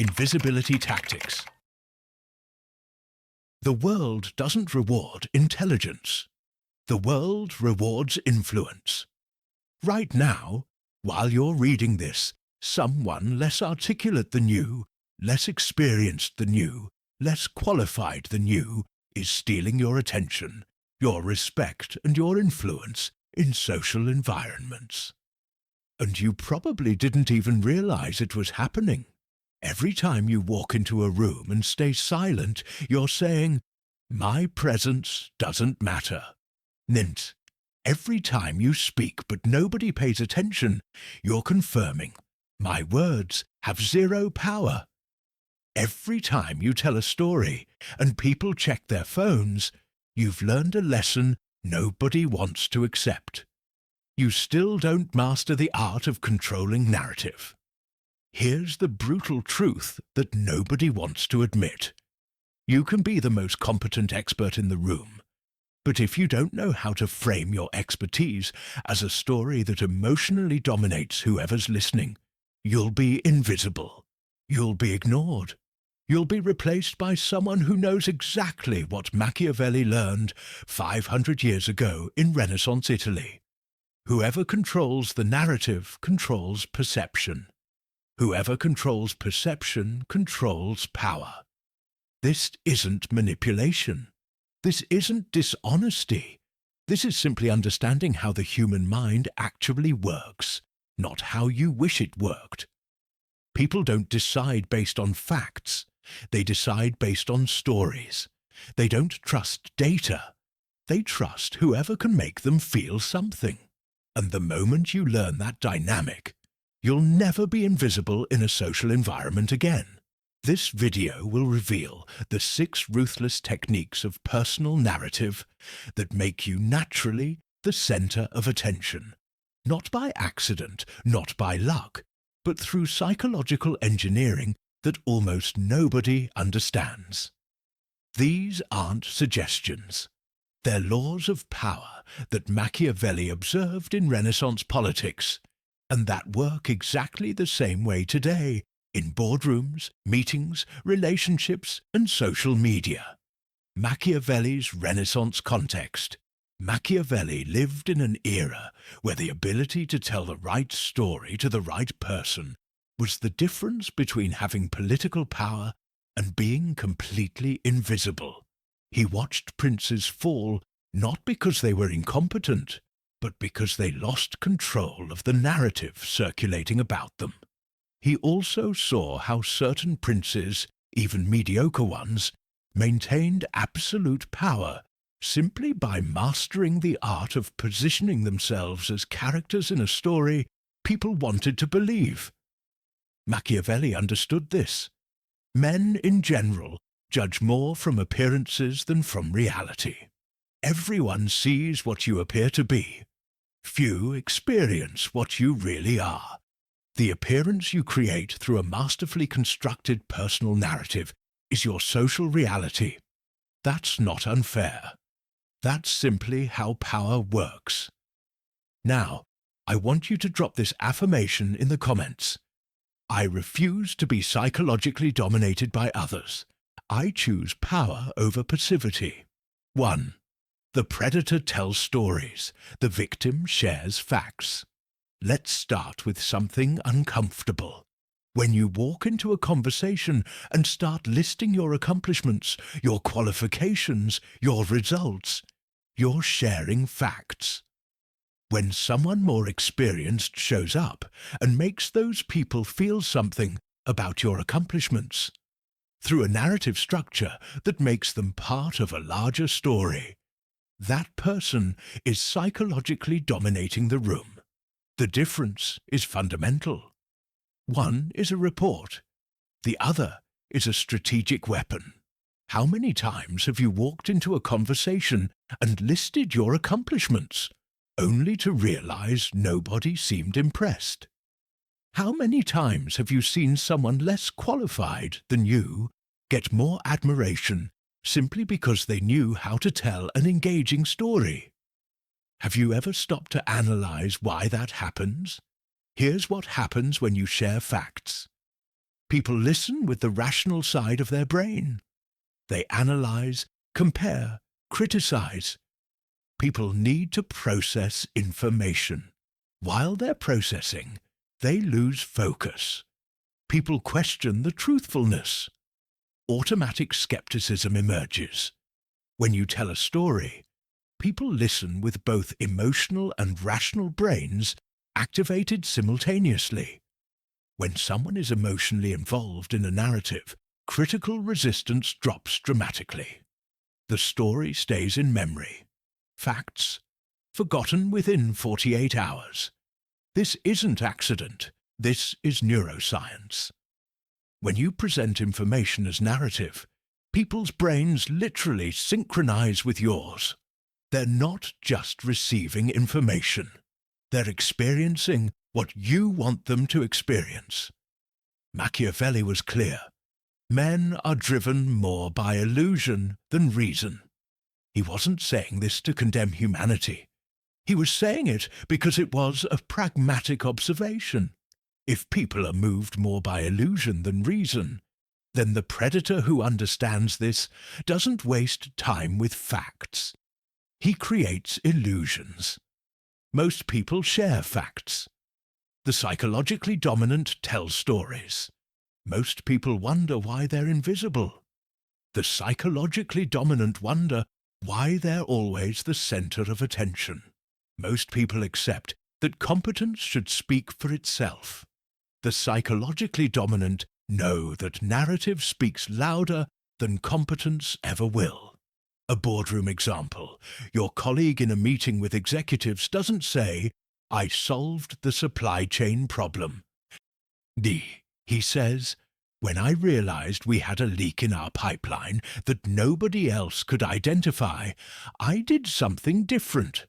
Invisibility Tactics. The world doesn't reward intelligence. The world rewards influence. Right now, while you're reading this, someone less articulate than you, less experienced than you, less qualified than you, is stealing your attention, your respect and your influence in social environments. And you probably didn't even realize it was happening. Every time you walk into a room and stay silent, you're saying, "My presence doesn't matter." Nint. Every time you speak but nobody pays attention, you're confirming, "My words have zero power." Every time you tell a story and people check their phones, you've learned a lesson nobody wants to accept. You still don't master the art of controlling narrative. Here's the brutal truth that nobody wants to admit. You can be the most competent expert in the room, but if you don't know how to frame your expertise as a story that emotionally dominates whoever's listening, you'll be invisible. You'll be ignored. You'll be replaced by someone who knows exactly what Machiavelli learned 500 years ago in Renaissance Italy. Whoever controls the narrative controls perception. Whoever controls perception controls power. This isn't manipulation. This isn't dishonesty. This is simply understanding how the human mind actually works, not how you wish it worked. People don't decide based on facts. They decide based on stories. They don't trust data. They trust whoever can make them feel something. And the moment you learn that dynamic, you'll never be invisible in a social environment again. This video will reveal the 6 ruthless techniques of personal narrative that make you naturally the center of attention. Not by accident, not by luck, but through psychological engineering that almost nobody understands. These aren't suggestions. They're laws of power that Machiavelli observed in Renaissance politics, and that work exactly the same way today in boardrooms, meetings, relationships, and social media. Machiavelli's Renaissance context. Machiavelli lived in an era where the ability to tell the right story to the right person was the difference between having political power and being completely invisible. He watched princes fall not because they were incompetent, but because they lost control of the narrative circulating about them. He also saw how certain princes, even mediocre ones, maintained absolute power simply by mastering the art of positioning themselves as characters in a story people wanted to believe. Machiavelli understood this. Men in general judge more from appearances than from reality. Everyone sees what you appear to be. Few experience what you really are. The appearance you create through a masterfully constructed personal narrative is your social reality. That's not unfair. That's simply how power works. Now, I want you to drop this affirmation in the comments. I refuse to be psychologically dominated by others. I choose power over passivity. 1. The predator tells stories. The victim shares facts. Let's start with something uncomfortable. When you walk into a conversation and start listing your accomplishments, your qualifications, your results, you're sharing facts. When someone more experienced shows up and makes those people feel something about your accomplishments, through a narrative structure that makes them part of a larger story, that person is psychologically dominating the room. The difference is fundamental. One is a report. The other is a strategic weapon. How many times have you walked into a conversation and listed your accomplishments, only to realize nobody seemed impressed? How many times have you seen someone less qualified than you get more admiration simply because they knew how to tell an engaging story? Have you ever stopped to analyze why that happens? Here's what happens when you share facts. People listen with the rational side of their brain. They analyze, compare, criticize. People need to process information. While they're processing, they lose focus. People question the truthfulness. Automatic skepticism emerges. When you tell a story, people listen with both emotional and rational brains activated simultaneously. When someone is emotionally involved in a narrative, critical resistance drops dramatically. The story stays in memory. Facts forgotten within 48 hours. This isn't accident. This is neuroscience. When you present information as narrative, people's brains literally synchronize with yours. They're not just receiving information. They're experiencing what you want them to experience. Machiavelli was clear. Men are driven more by illusion than reason. He wasn't saying this to condemn humanity. He was saying it because it was a pragmatic observation. If people are moved more by illusion than reason, then the predator who understands this doesn't waste time with facts. He creates illusions. Most people share facts. The psychologically dominant tell stories. Most people wonder why they're invisible. The psychologically dominant wonder why they're always the center of attention. Most people accept that competence should speak for itself. The psychologically dominant know that narrative speaks louder than competence ever will. A boardroom example. Your colleague in a meeting with executives doesn't say, "I solved the supply chain problem." He says, "When I realized we had a leak in our pipeline that nobody else could identify, I did something different."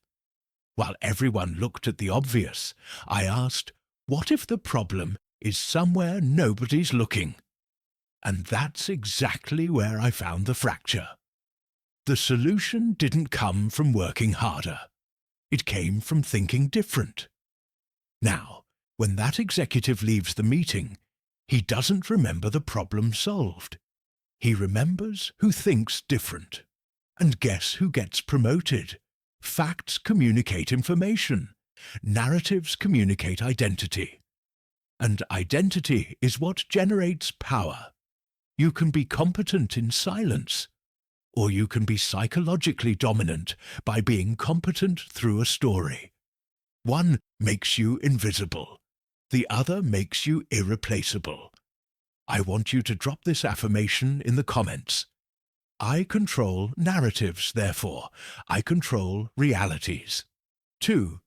While everyone looked at the obvious, I asked, what if the problem is somewhere nobody's looking? And that's exactly where I found the fracture. The solution didn't come from working harder. It came from thinking different. Now, when that executive leaves the meeting, he doesn't remember the problem solved. He remembers who thinks different. And guess who gets promoted? Facts communicate information. Narratives communicate identity. And identity is what generates power. You can be competent in silence, or you can be psychologically dominant by being competent through a story. One makes you invisible. The other makes you irreplaceable. I want you to drop this affirmation in the comments. I control narratives, therefore. I control realities. 2.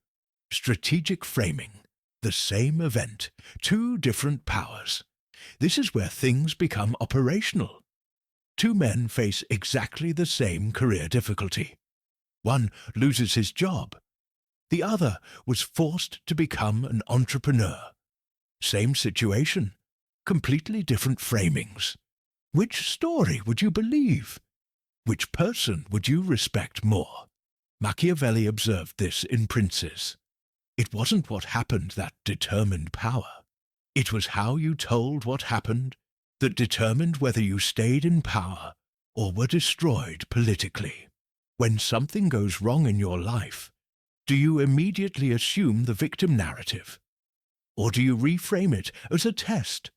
Strategic framing. The same event, two different powers. This is where things become operational. Two men face exactly the same career difficulty. One loses his job. The other was forced to become an entrepreneur. Same situation, completely different framings. Which story would you believe? Which person would you respect more? Machiavelli observed this in Princes. It wasn't what happened that determined power. It was how you told what happened that determined whether you stayed in power or were destroyed politically. When something goes wrong in your life, do you immediately assume the victim narrative? Or do you reframe it as a test,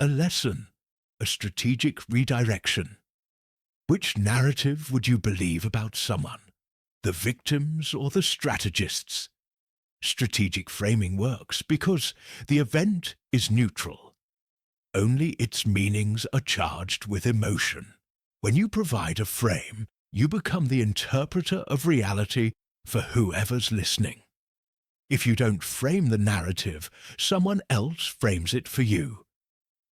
a lesson, a strategic redirection? Which narrative would you believe about someone, the victims or the strategists? Strategic framing works because the event is neutral. Only its meanings are charged with emotion. When you provide a frame, you become the interpreter of reality for whoever's listening. If you don't frame the narrative, someone else frames it for you,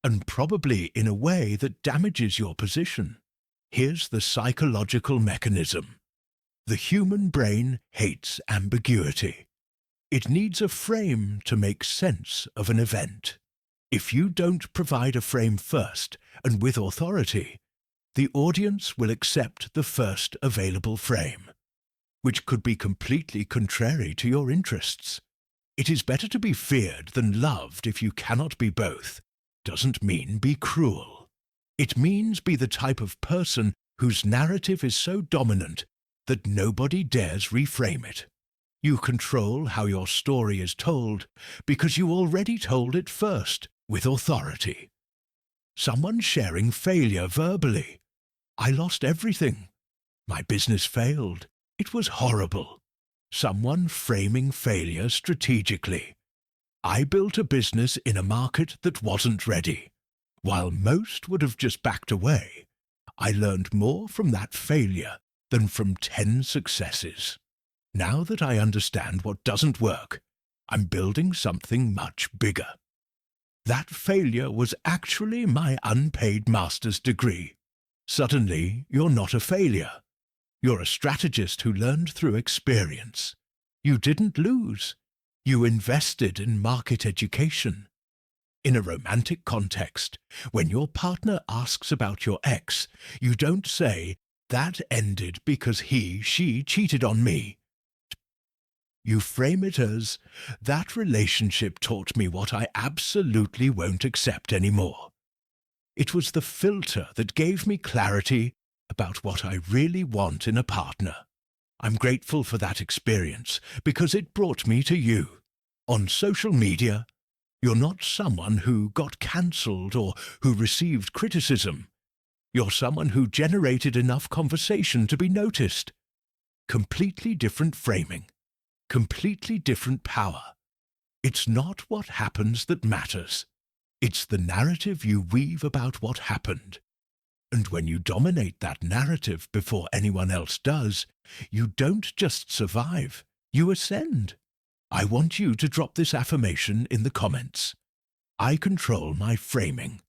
and probably in a way that damages your position. Here's the psychological mechanism. The human brain hates ambiguity. It needs a frame to make sense of an event. If you don't provide a frame first, and with authority, the audience will accept the first available frame, which could be completely contrary to your interests. It is better to be feared than loved if you cannot be both. doesn't mean be cruel. It means be the type of person whose narrative is so dominant that nobody dares reframe it. You control how your story is told because you already told it first, with authority. Someone sharing failure verbally. I lost everything. My business failed. It was horrible. Someone framing failure strategically. I built a business in a market that wasn't ready. While most would have just backed away, I learned more from that failure than from 10 successes. Now that I understand what doesn't work, I'm building something much bigger. That failure was actually my unpaid master's degree. Suddenly, you're not a failure. You're a strategist who learned through experience. You didn't lose. You invested in market education. In a romantic context, when your partner asks about your ex, you don't say, "That ended because she cheated on me." You frame it as, "That relationship taught me what I absolutely won't accept anymore. It was the filter that gave me clarity about what I really want in a partner. I'm grateful for that experience because it brought me to you." On social media, you're not someone who got cancelled or who received criticism. You're someone who generated enough conversation to be noticed. Completely different framing. Completely different power. It's not what happens that matters. It's the narrative you weave about what happened. And when you dominate that narrative before anyone else does, you don't just survive, you ascend. I want you to drop this affirmation in the comments. I control my framing.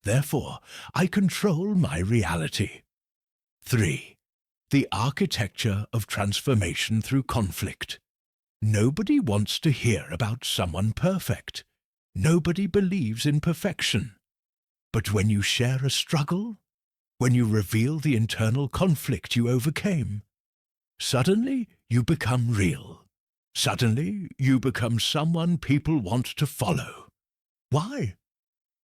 Therefore, I control my reality. 3. The architecture of transformation through conflict. Nobody wants to hear about someone perfect. Nobody believes in perfection. But when you share a struggle, when you reveal the internal conflict you overcame, suddenly you become real. Suddenly you become someone people want to follow. Why?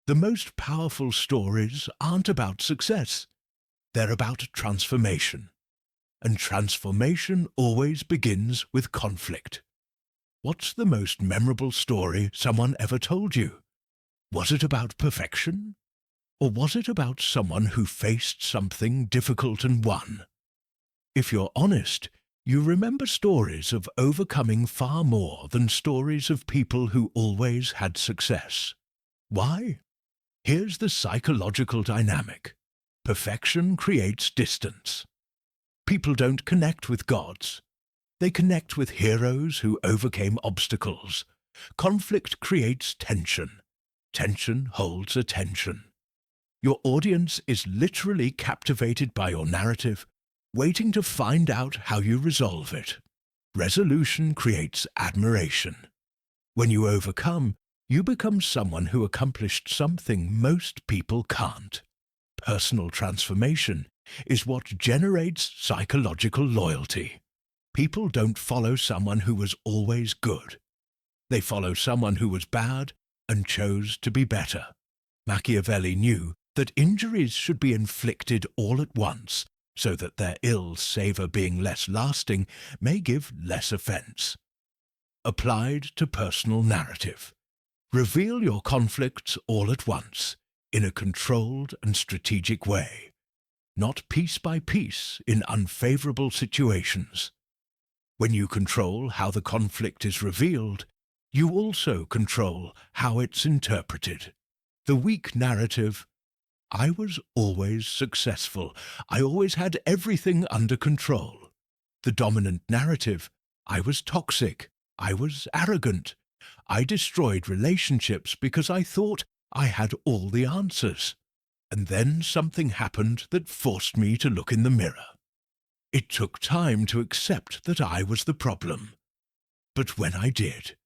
The most powerful stories aren't about success. They're about transformation. And transformation always begins with conflict. What's the most memorable story someone ever told you? Was it about perfection? Or was it about someone who faced something difficult and won? If you're honest, you remember stories of overcoming far more than stories of people who always had success. Why? Here's the psychological dynamic. Perfection creates distance. People don't connect with gods. They connect with heroes who overcame obstacles. Conflict creates tension. Tension holds attention. Your audience is literally captivated by your narrative, waiting to find out how you resolve it. Resolution creates admiration. When you overcome, you become someone who accomplished something most people can't. Personal transformation is what generates psychological loyalty. People don't follow someone who was always good. They follow someone who was bad and chose to be better. Machiavelli knew that injuries should be inflicted all at once, so that their ill savour being less lasting may give less offence. Applied to personal narrative. Reveal your conflicts all at once, in a controlled and strategic way, not piece by piece in unfavourable situations. When you control how the conflict is revealed, you also control how it's interpreted. The weak narrative, I was always successful. I always had everything under control. The dominant narrative, I was toxic. I was arrogant. I destroyed relationships because I thought I had all the answers. And then something happened that forced me to look in the mirror. It took time to accept that I was the problem. But when I did,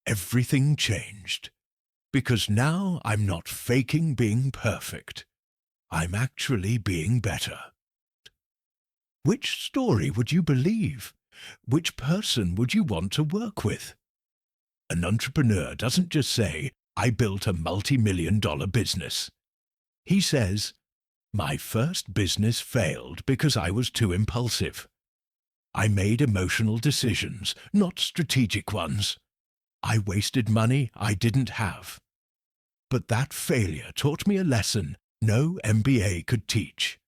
everything changed. Because now I'm not faking being perfect. I'm actually being better. Which story would you believe? Which person would you want to work with? An entrepreneur doesn't just say, I built a multi-million-dollar business. He says, "My first business failed because I was too impulsive. I made emotional decisions, not strategic ones. I wasted money I didn't have. But that failure taught me a lesson no MBA could teach.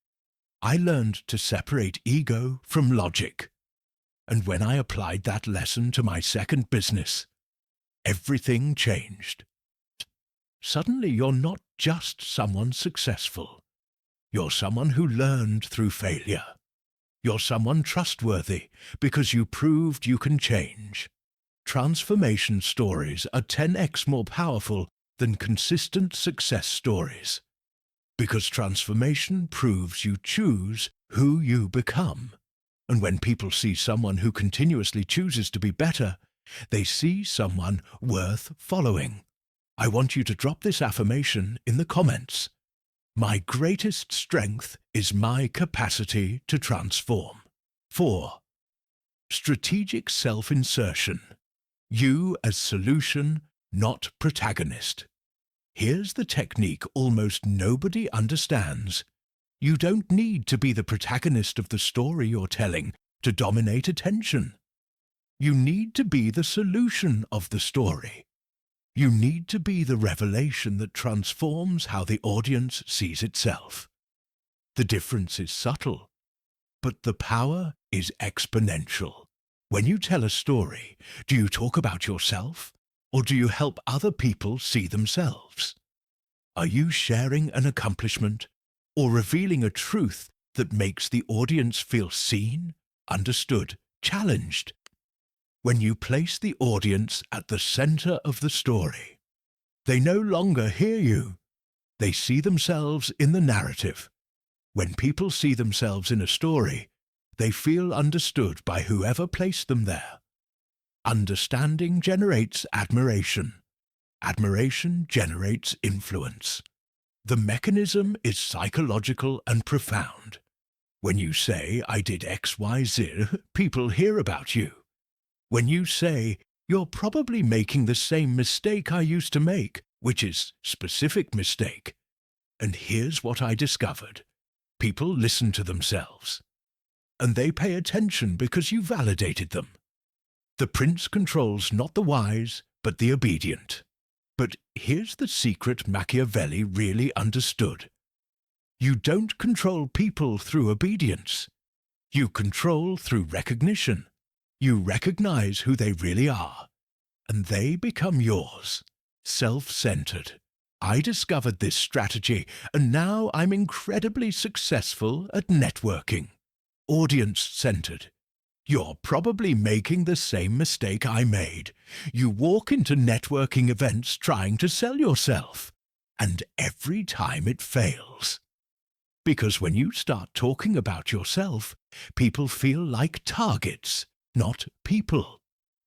I learned to separate ego from logic. And when I applied that lesson to my second business, everything changed. Suddenly you're not just someone successful. You're someone who learned through failure. You're someone trustworthy because you proved you can change. Transformation stories are 10x more powerful than consistent success stories, because transformation proves you choose who you become. And when people see someone who continuously chooses to be better, they see someone worth following. I want you to drop this affirmation in the comments. My greatest strength is my capacity to transform. 4. Strategic self-insertion. You as solution, not protagonist. Here's the technique almost nobody understands. You don't need to be the protagonist of the story you're telling to dominate attention. You need to be the solution of the story. You need to be the revelation that transforms how the audience sees itself. The difference is subtle, but the power is exponential. When you tell a story, do you talk about yourself, or do you help other people see themselves? Are you sharing an accomplishment, or revealing a truth that makes the audience feel seen, understood, challenged? When you place the audience at the center of the story, they no longer hear you. They see themselves in the narrative. When people see themselves in a story, they feel understood by whoever placed them there. Understanding generates admiration. Admiration generates influence. The mechanism is psychological and profound. When you say, "I did X, Y, Z," people hear about you. When you say, "You're probably making the same mistake I used to make," which is specific mistake, and here's what I discovered. People listen to themselves. And they pay attention because you validated them. The prince controls not the wise, but the obedient. But here's the secret Machiavelli really understood. You don't control people through obedience. You control through recognition. You recognize who they really are, and they become yours. Self-centered. I discovered this strategy, and now I'm incredibly successful at networking. Audience-centered. You're probably making the same mistake I made. You walk into networking events trying to sell yourself, and every time it fails. Because when you start talking about yourself, people feel like targets, not people.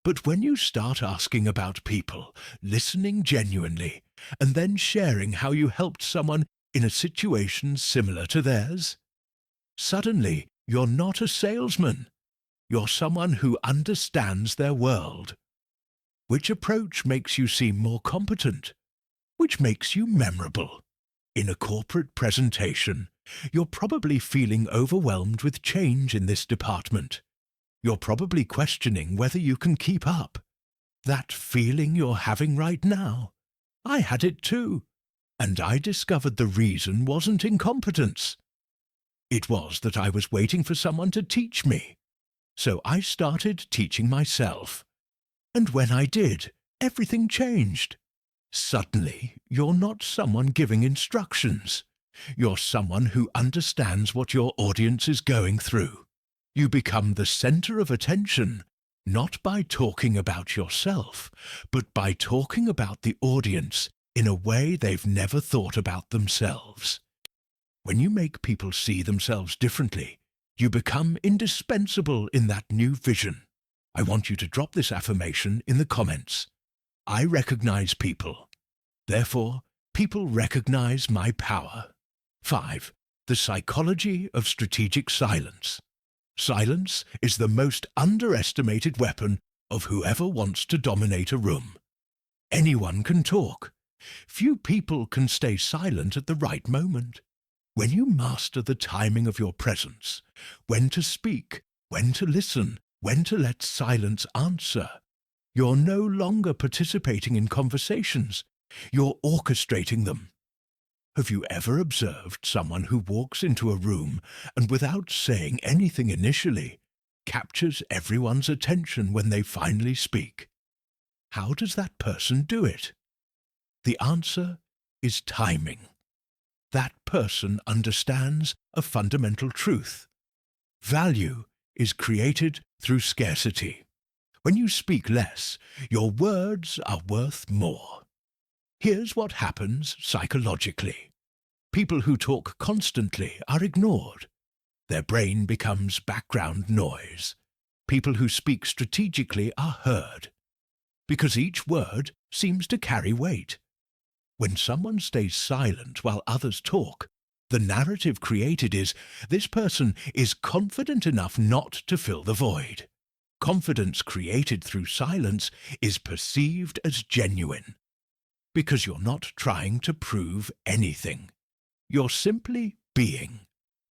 But when you start asking about people, listening genuinely, and then sharing how you helped someone in a situation similar to theirs, suddenly you're not a salesman. You're someone who understands their world. Which approach makes you seem more competent? Which makes you memorable? In a corporate presentation, you're probably feeling overwhelmed with change in this department. You're probably questioning whether you can keep up. That feeling you're having right now, I had it too. And I discovered the reason wasn't incompetence. It was that I was waiting for someone to teach me. So I started teaching myself. And when I did, everything changed. Suddenly, you're not someone giving instructions. You're someone who understands what your audience is going through. You become the center of attention, not by talking about yourself, but by talking about the audience in a way they've never thought about themselves. When you make people see themselves differently, you become indispensable in that new vision. I want you to drop this affirmation in the comments. I recognize people. Therefore, people recognize my power. 5. The psychology of strategic silence. Silence is the most underestimated weapon of whoever wants to dominate a room. Anyone can talk. Few people can stay silent at the right moment. When you master the timing of your presence, when to speak, when to listen, when to let silence answer, you're no longer participating in conversations, you're orchestrating them. Have you ever observed someone who walks into a room and without saying anything initially, captures everyone's attention when they finally speak? How does that person do it? The answer is timing. That person understands a fundamental truth. Value is created through scarcity. When you speak less, your words are worth more. Here's what happens psychologically. People who talk constantly are ignored. Their brain becomes background noise. People who speak strategically are heard, because each word seems to carry weight. When someone stays silent while others talk, the narrative created is, this person is confident enough not to fill the void. Confidence created through silence is perceived as genuine, because you're not trying to prove anything. You're simply being.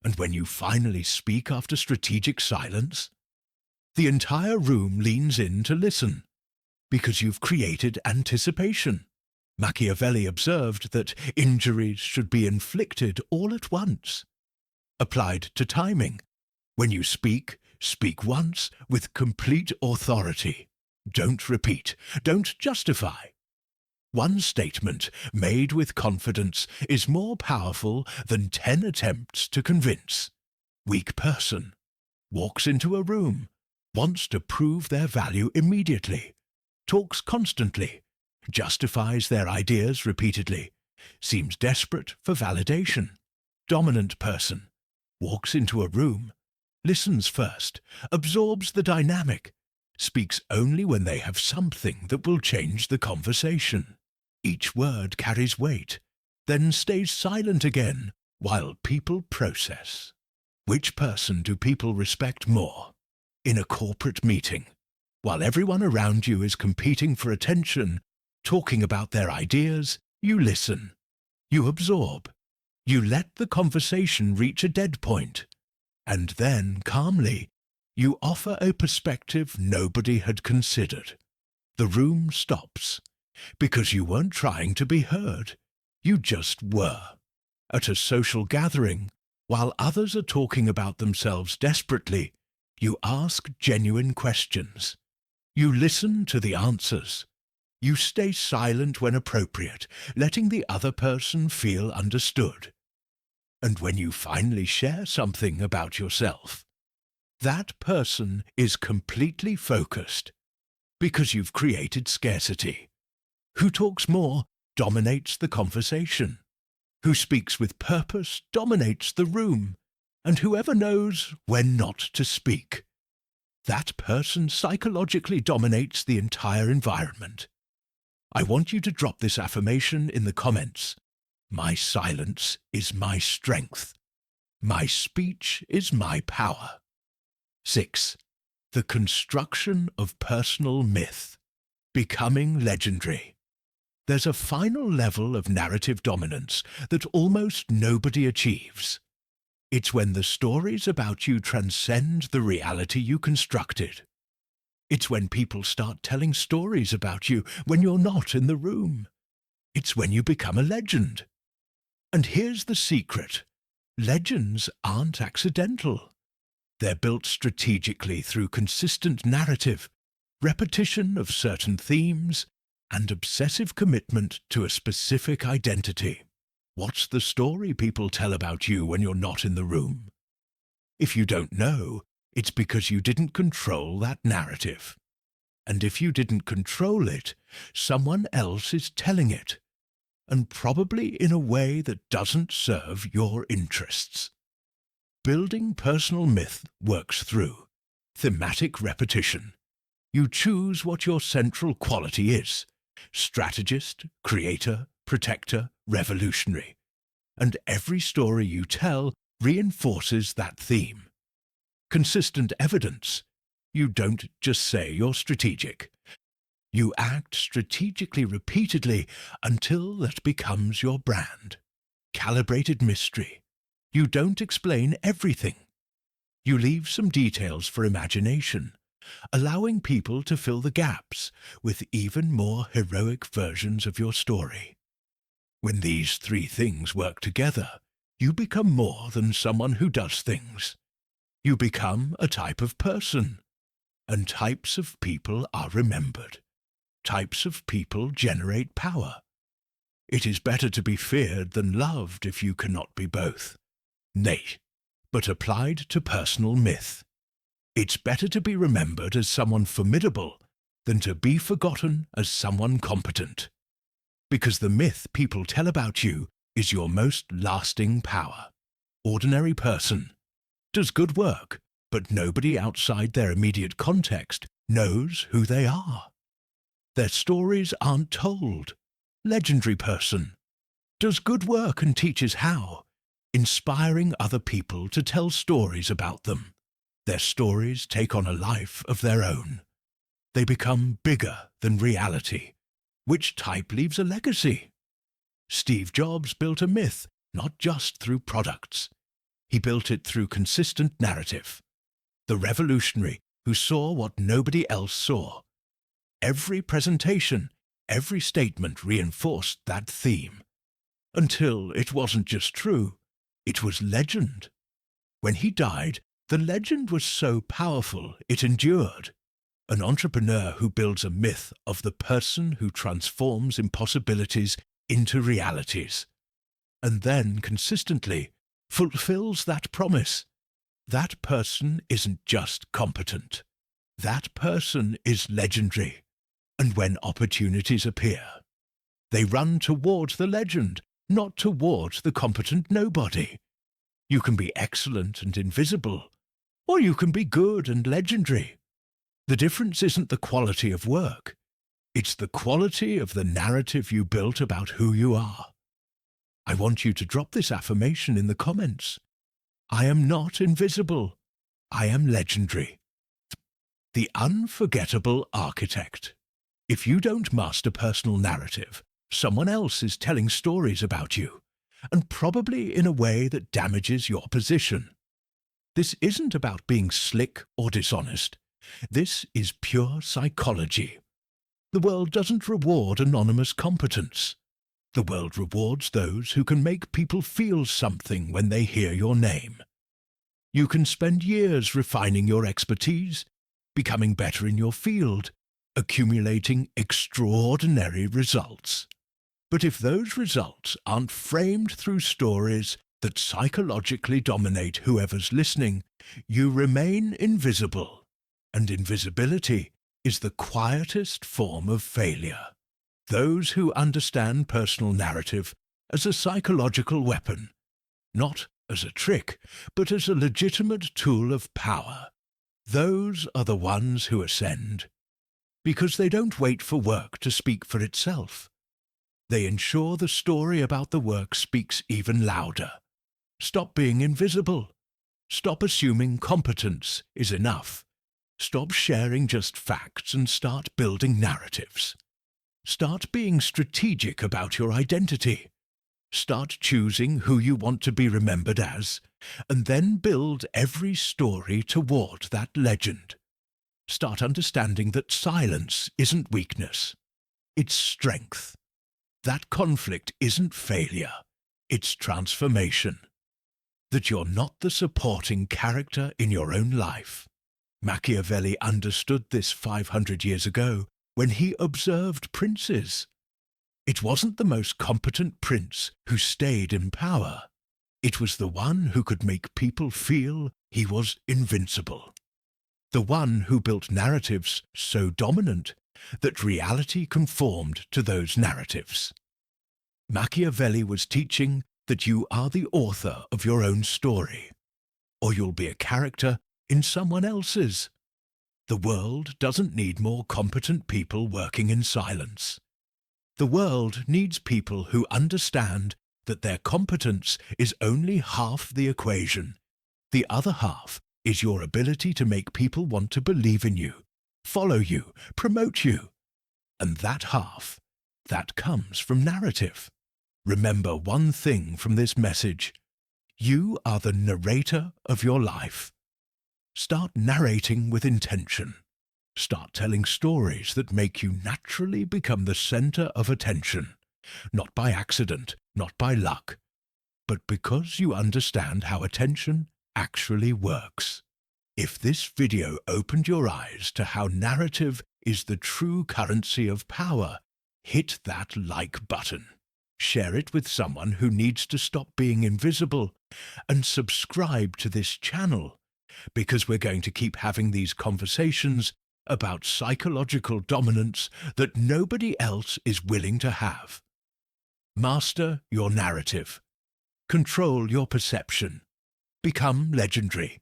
And when you finally speak after strategic silence, the entire room leans in to listen, because you've created anticipation. Machiavelli observed that injuries should be inflicted all at once. Applied to timing, when you speak, speak once with complete authority. Don't repeat, don't justify. One statement made with confidence is more powerful than 10 attempts to convince. Weak person walks into a room, wants to prove their value immediately, talks constantly, justifies their ideas repeatedly, seems desperate for validation. Dominant person walks into a room, listens first, absorbs the dynamic, speaks only when they have something that will change the conversation. Each word carries weight, then stays silent again while people process. Which person do people respect more? In a corporate meeting, while everyone around you is competing for attention, talking about their ideas, you listen. You absorb. You let the conversation reach a dead point. And then, calmly, you offer a perspective nobody had considered. The room stops, because you weren't trying to be heard. You just were. At a social gathering, while others are talking about themselves desperately, you ask genuine questions. You listen to the answers. You stay silent when appropriate, letting the other person feel understood. And when you finally share something about yourself, that person is completely focused, because you've created scarcity. Who talks more dominates the conversation. Who speaks with purpose dominates the room. And whoever knows when not to speak, that person psychologically dominates the entire environment. I want you to drop this affirmation in the comments. My silence is my strength. My speech is my power. 6. The construction of personal myth. Becoming legendary. There's a final level of narrative dominance that almost nobody achieves. It's when the stories about you transcend the reality you constructed. It's when people start telling stories about you when you're not in the room. It's when you become a legend. And here's the secret. Legends aren't accidental. They're built strategically through consistent narrative, repetition of certain themes, and obsessive commitment to a specific identity. What's the story people tell about you when you're not in the room? If you don't know, it's because you didn't control that narrative. And if you didn't control it, someone else is telling it, and probably in a way that doesn't serve your interests. Building personal myth works through thematic repetition. You choose what your central quality is: strategist, creator, protector, revolutionary. And every story you tell reinforces that theme. Consistent evidence. You don't just say you're strategic. You act strategically repeatedly until that becomes your brand. Calibrated mystery. You don't explain everything. You leave some details for imagination, allowing people to fill the gaps with even more heroic versions of your story. When these three things work together, you become more than someone who does things. You become a type of person, and types of people are remembered. Types of people generate power. It is better to be feared than loved if you cannot be both. Nay, but applied to personal myth. It's better to be remembered as someone formidable than to be forgotten as someone competent. Because the myth people tell about you is your most lasting power. Ordinary person. Does good work, but nobody outside their immediate context knows who they are. Their stories aren't told. Legendary person. Does good work and teaches how, inspiring other people to tell stories about them. Their stories take on a life of their own. They become bigger than reality. Which type leaves a legacy? Steve Jobs built a myth, not just through products. He built it through consistent narrative. The revolutionary who saw what nobody else saw. Every presentation, every statement reinforced that theme. Until it wasn't just true, it was legend. When he died, the legend was so powerful it endured. An entrepreneur who builds a myth of the person who transforms impossibilities into realities, and then consistently fulfills that promise. That person isn't just competent. That person is legendary. And when opportunities appear, they run towards the legend, not towards the competent nobody. You can be excellent and invisible, or you can be good and legendary. The difference isn't the quality of work. It's the quality of the narrative you built about who you are. I want you to drop this affirmation in the comments. I am not invisible. I am legendary. The unforgettable architect. If you don't master personal narrative, someone else is telling stories about you, and probably in a way that damages your position. This isn't about being slick or dishonest. This is pure psychology. The world doesn't reward anonymous competence. The world rewards those who can make people feel something when they hear your name. You can spend years refining your expertise, becoming better in your field, accumulating extraordinary results. But if those results aren't framed through stories that psychologically dominate whoever's listening, you remain invisible. And invisibility is the quietest form of failure. Those who understand personal narrative as a psychological weapon, not as a trick, but as a legitimate tool of power, those are the ones who ascend. Because they don't wait for work to speak for itself. They ensure the story about the work speaks even louder. Stop being invisible. Stop assuming competence is enough. Stop sharing just facts and start building narratives. Start being strategic about your identity. Start choosing who you want to be remembered as, and then build every story toward that legend. Start understanding that silence isn't weakness. It's strength. That conflict isn't failure. It's transformation. That you're not the supporting character in your own life. Machiavelli understood this 500 years ago when he observed princes. It wasn't the most competent prince who stayed in power. It was the one who could make people feel he was invincible. The one who built narratives so dominant that reality conformed to those narratives. Machiavelli was teaching that you are the author of your own story, or you'll be a character in someone else's. The world doesn't need more competent people working in silence. The world needs people who understand that their competence is only half the equation. The other half is your ability to make people want to believe in you, follow you, promote you. And that half, that comes from narrative. Remember one thing from this message. You are the narrator of your life. Start narrating with intention. Start telling stories that make you naturally become the center of attention, not by accident, not by luck, but because you understand how attention actually works. If this video opened your eyes to how narrative is the true currency of power, hit that like button. Share it with someone who needs to stop being invisible, and subscribe to this channel, because we're going to keep having these conversations about psychological dominance that nobody else is willing to have. Master your narrative. Control your perception. Become legendary.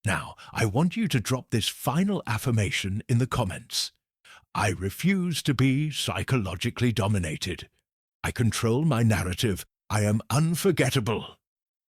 Now, I want you to drop this final affirmation in the comments. I refuse to be psychologically dominated. I control my narrative. I am unforgettable.